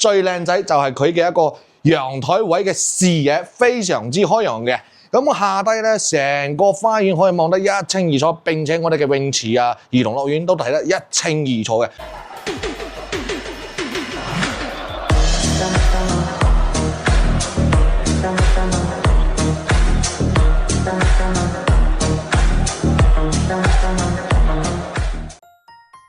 最靚仔就係佢嘅一個陽台位嘅視野非常之開揚嘅。咁下低咧，成個花園可以望得一清二楚，並且我哋嘅泳池啊、兒童樂園都睇得一清二楚嘅。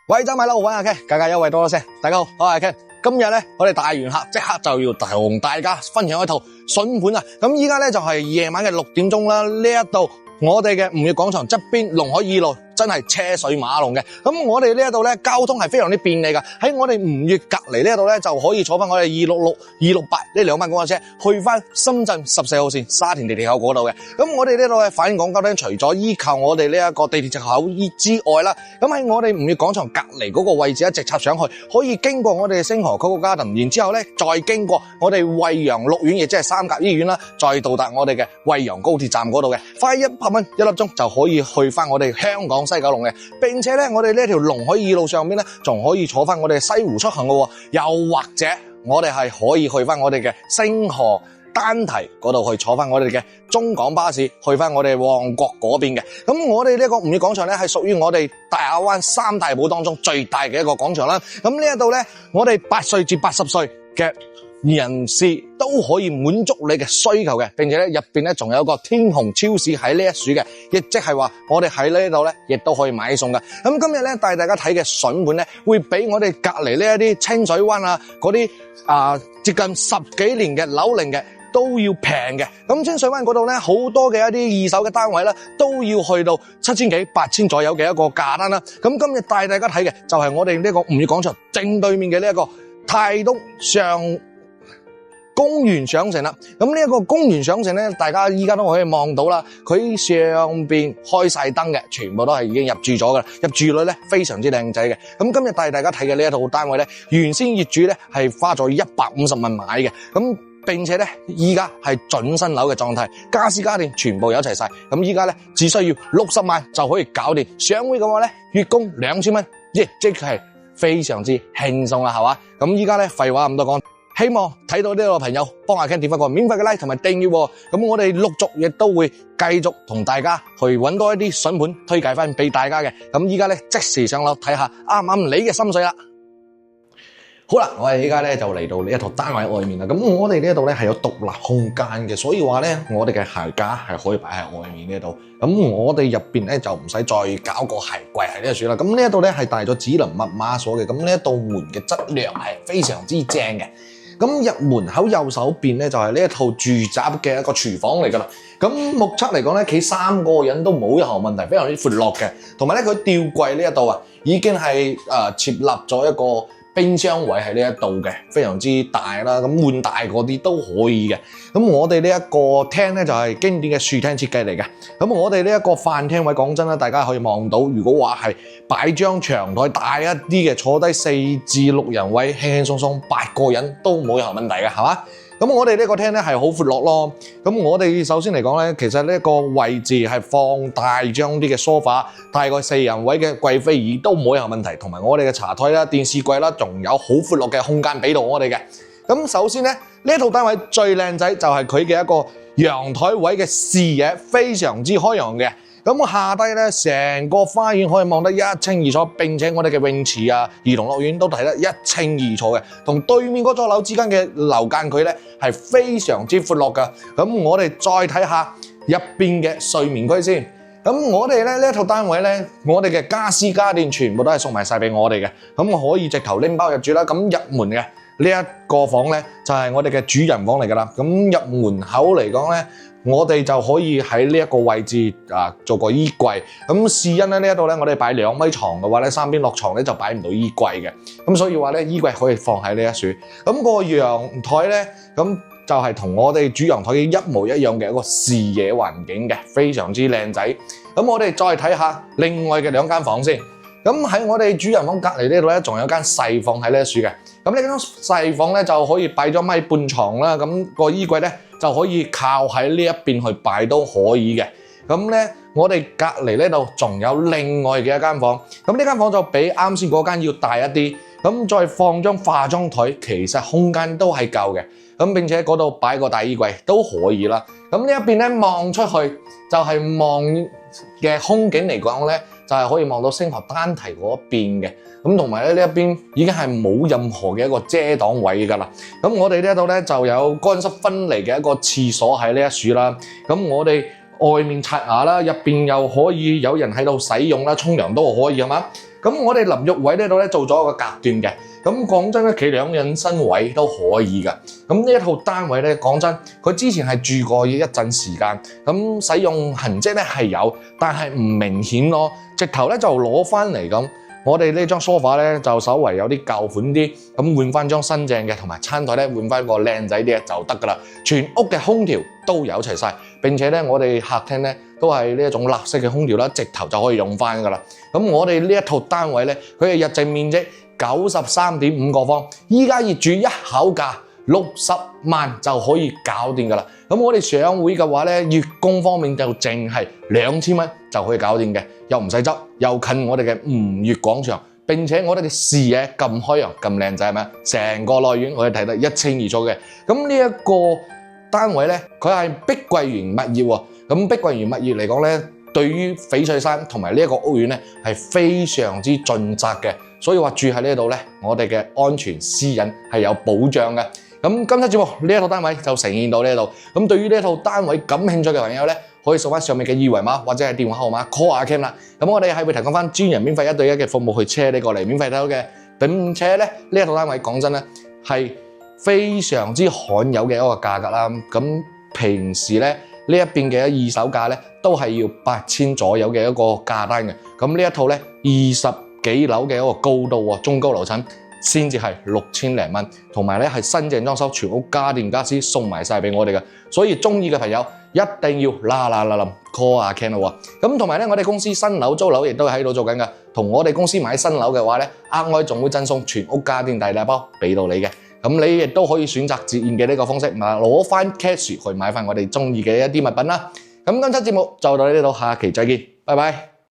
喂，走埋啦，我揾阿 Ken，價格優惠多多聲。大家好，我係阿 Ken。今日咧，我哋大完客即刻就要同大家分享一套筍盤啊！咁依家咧就係夜晚嘅6點鐘啦，呢一度我哋嘅吳越廣場側邊龍海2路。真係車水馬龍嘅，咁我哋呢一度咧交通係非常之便利噶。喺我哋吳越隔離呢一度咧，就可以坐翻我哋266、268呢兩班公交車去翻深圳14號線沙田地鐵口嗰度嘅。咁我哋呢度嘅反廣交通除咗依靠我哋呢一個地鐵直口之外啦，咁喺我哋吳越廣場隔離嗰個位置一直插上去，可以經過我哋嘅星河 Coco Garden， 然之後咧再經過我哋惠陽綠苑，亦即係三甲醫院啦，再到達我哋嘅惠陽高鐵站嗰度嘅，花100蚊1粒鐘就可以去翻我哋香港西九龍嘅，並且咧我哋呢條龍海2路上邊咧，仲可以坐翻我哋西湖出行嘅，又或者我哋係可以去翻我哋嘅星河單堤嗰度去坐翻我哋嘅中港巴士去翻我哋旺角嗰邊嘅。咁我哋呢個吳越廣場咧係屬於我哋大亞灣3大寶當中最大嘅一個廣場啦。咁呢一度咧，我哋8歲至80歲嘅人士都可以滿足你嘅需求嘅，並且咧入邊咧仲有一個天虹超市喺呢一處嘅，亦即係話我哋喺呢度咧亦都可以買餸嘅。咁今日咧帶大家睇嘅筍盤咧，會比我哋隔籬呢一啲清水灣啊嗰啲接近10幾年嘅樓齡嘅都要平嘅。咁清水灣嗰度咧好多嘅一啲二手嘅單位啦，都要去到7000幾8000左右嘅一個價單啦。咁今日帶大家睇嘅就係我哋呢個吳越廣場正對面嘅呢一個泰東上公園上城啦。咁呢一個公園上城咧，大家依家都可以望到啦，佢上邊開晒燈嘅，全部都係已經入住咗噶啦，入住率咧非常之靚仔嘅。咁今日帶大家睇嘅呢一套單位咧，原先業主咧係花咗150萬買嘅，咁並且咧依家係準新樓嘅狀態，家私家電全部有齊晒。咁依家咧只需要60萬就可以搞掂，上會嘅話咧月供2000蚊，亦即係非常之輕鬆啦，係嘛？咁依家咧廢話咁多講。希望睇到呢個朋友幫阿 Ken 點翻個免費嘅 like 同埋訂閱，咁我哋陸續亦都會繼續同大家去揾多一啲筍盤推介翻俾大家嘅。咁依家咧即時上樓睇下啱唔啱你嘅心水啦。好啦，我哋依家咧就嚟到呢一套單位外面啦。咁我哋呢一度咧係有獨立空間嘅，所以話咧我哋嘅鞋架係可以擺喺外面呢度。咁我哋入邊咧就唔使再搞個鞋櫃喺呢一處啦。咁呢一度咧係帶咗指紋密碼鎖嘅。咁呢一道門嘅質量係非常之正嘅。咁入門口右手邊咧就係呢一套住宅嘅一個廚房嚟噶啦。咁目測嚟講咧，企3個人都冇任何問題，非常之闊落嘅。同埋咧，佢吊櫃呢一度啊，已經係設立咗一個冰箱位喺呢一度嘅，非常之大啦。咁換大嗰啲都可以嘅。咁我哋呢一個廳咧就係經典嘅樹廳設計嚟嘅。咁我哋呢一個飯廳位，講真啦，大家可以望到，如果話係擺張長台大一啲嘅，坐低4至6人位，輕輕鬆鬆8個人都冇任何問題嘅，係嘛？咁我哋呢個廳咧係好闊落咯。咁我哋首先嚟講咧，其實呢個位置係放大張啲嘅梳化，大概4人位嘅貴妃椅都冇任何問題。同埋我哋嘅茶台啦、電視櫃啦，仲有好闊落嘅空間俾到我哋嘅。咁首先咧，呢一套單位最靚仔就係佢嘅一個陽台位嘅視野非常之開揚嘅。咁下低咧，成個花園可以望得一清二楚，並且我哋嘅泳池啊、兒童樂園都睇得一清二楚嘅，同對面嗰座樓之間嘅樓間距咧係非常之闊落噶。咁我哋再睇下入邊嘅睡眠區先。咁我哋咧呢一套單位咧，我哋嘅家私家電全部都係送埋晒俾我哋嘅。咁我可以直頭拎包入住啦。咁入門嘅呢一個房咧，就係我哋嘅主人房嚟噶啦。咁入門口嚟講咧，我哋就可以喺呢一個位置做個衣櫃。咁事因咧呢一度咧，我哋擺2米床嘅話咧，3邊落床咧就擺唔到衣櫃嘅。咁所以話咧，衣櫃可以放喺呢一處。咁個陽台咧，咁就係同我哋主陽台嘅一模一樣嘅一個視野環境嘅，非常之靚仔。咁我哋再睇下另外嘅2間房先。咁喺我哋主人房隔離呢度咧，仲有間細房喺呢一處嘅。咁呢間細房咧就可以擺咗1.5米床啦。咁個衣櫃咧就可以靠喺呢一邊去擺都可以嘅。咁咧我哋隔離呢度仲有另外嘅一間房。咁呢間房就比啱先嗰間要大一啲。咁再放張化妝台，其實空間都係夠嘅。咁並且嗰度擺個大衣櫃都可以啦。咁呢一邊咧望出去就係望嘅空景嚟講咧，就係可以望到星河單堤嗰邊嘅。咁同埋咧呢一邊已經係冇任何嘅一個遮擋位㗎啦。咁我哋呢一度咧就有乾濕分離嘅一個廁所喺呢一處啦。咁我哋外面刷牙啦，入邊又可以有人喺度使用啦，沖涼都可以係嘛？咁我哋淋浴位呢度咧做咗一個隔斷嘅。咁講真咧，企兩人身位都可以㗎。咁呢一套單位咧，講真，佢之前係住過一陣時間，咁使用痕跡咧係有，但係唔明顯咯。直頭咧就攞翻嚟咁。我哋呢張梳化咧就稍為有啲舊款啲，咁換翻張新淨嘅，同埋餐台咧換翻個靚仔啲嘅就得㗎啦。全屋嘅空調都有齊晒，並且咧我哋客廳咧都係呢一種立式嘅空調啦，直頭就可以用翻㗎啦。咁我哋呢一套單位咧，佢嘅日淨面積93.5個方，依家業主一口價60萬就可以搞掂㗎啦。咁我哋上會嘅話咧，月供方面就淨係2000蚊就可以搞掂嘅，又唔使執，又近我哋嘅吳越廣場，並且我哋嘅視野咁開揚咁靚仔係咪？成個內院我哋睇得一清二楚嘅。咁呢一個單位咧，佢係碧桂園物業喎。咁碧桂園物業嚟講咧，對於翡翠山同埋呢一個屋苑咧係非常之盡責嘅，所以話住喺呢度咧，我哋嘅安全私隱係有保障嘅。咁今期節目呢一套單位就呈現到呢度。咁對於呢一套單位感興趣嘅朋友咧，可以掃翻上面嘅二維碼或者係電話號碼 call 阿 Ken 啦。咁我哋係會提供翻專人免費1對1嘅服務去車你過嚟免費睇到嘅。並且咧呢一套單位講真咧係非常之罕有嘅一個價格啦。咁平時咧呢一邊嘅二手價咧都係要8000左右嘅一個價單嘅。咁呢一套咧20幾樓嘅一個高度喎，中高樓層。先至係6000零蚊，同埋咧係新淨裝修，全屋家電家私送埋晒俾我哋嘅，所以中意嘅朋友一定要嗱 call 阿 Ken 喎。咁同埋咧，我哋公司新樓租樓亦都喺度做緊嘅，同我哋公司買新樓嘅話咧，額外仲會贈送全屋家電大禮包俾到你嘅。咁你亦都可以選擇折現嘅呢個方式，攞翻 cash 去買翻我哋中意嘅一啲物品啦。咁今期節目就到呢度，下期再見，拜拜。